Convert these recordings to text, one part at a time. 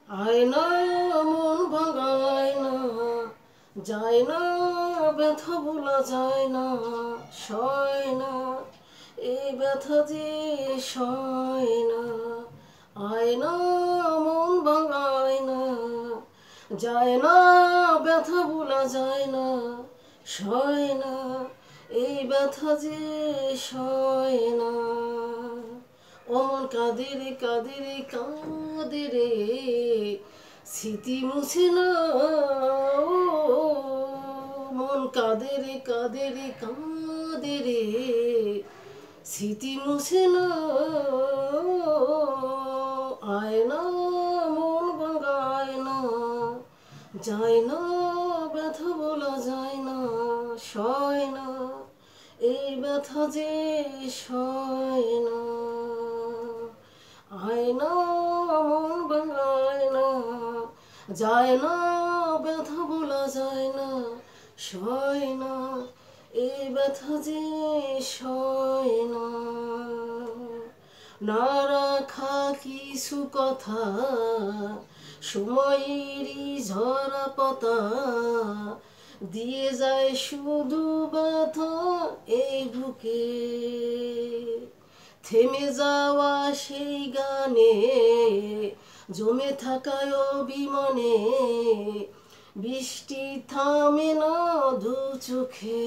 আয়না মন ভাঙায় না, যায় না ব্যথা ভোলা যায় না, সয় না এই ব্যথা যে সয় না। আয়না মন ভাঙায় না, যায় না ব্যথা ভোলা যায় না, সয় না এই ব্যথা যে সয় না। অমন কাঁদে রে কাঁদে রে কাঁদে রে, স্মৃতি মুছে না। ও মন কাঁদে রে কাঁদে রে কাঁদে রে, স্মৃতি মুছে না। আয়না মন ভাঙায় না, যায় না ব্যথা বলা যায় না, সয় না এই ব্যথা যে সয় না। আয়না মন ভাঙায় না, যায় না ব্যথা বলা যায় না, সয় না এই ব্যথা যে সয় না। না রাখা কিছু কথা, সময়েরই ঝরা পাতা, দিয়ে যায় শুধু ব্যথা এই বুকে। থেমে যাওয়া সেই গানে, জমে থাকায় অভিমানে, বৃষ্টি থামে না দু চোখে।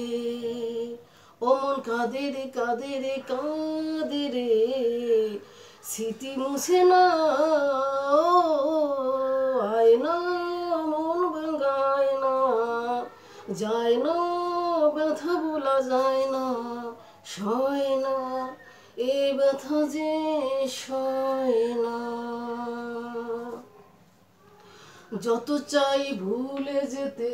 অমন কাঁদে রে কাঁদে রে কাঁদে রে, স্মৃতি মুছে না। আয়না মন ভাঙায় না, যায় না ব্যথা বলা যায় না, সয় না এই ব্যথা যে সয় না। যত চাই ভুলে যেতে,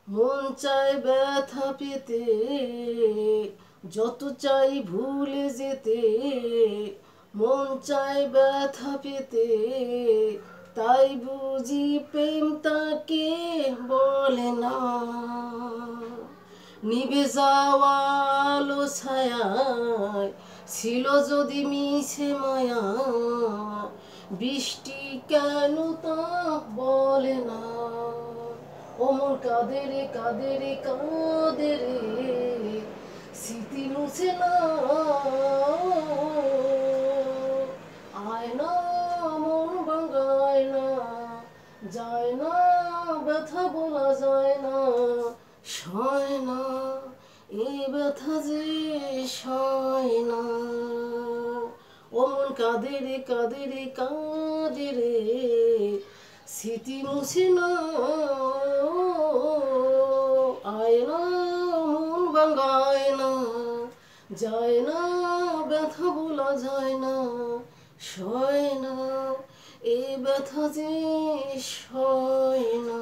মন চায় ব্যথা পেতে। যত চাই ভুলে যেতে, মন চায় ব্যথা পেতে। তাই বুঝি প্রেম তাকে বলে না। নিভে যাওয়া আলো ছায়ায় ছিল যদি মিছে মায়া, বৃষ্টি কেন তা বলে না। অমন কাঁদে রে কাঁদে রে কাঁদে রে, স্মৃতি মুছে না। আয়না মন ভাঙায় না, যায় না ব্যথা বলা যায় না, সয় না এই ব্যথা যে সয় না। অমন কাঁদে রে কাঁদে রে কাঁদে রে, স্মৃতি মুছে না। আয়না মন ভাঙায় না, যায় না ব্যথা বলা যায় না, সয় না এই ব্যথা যে সয় না।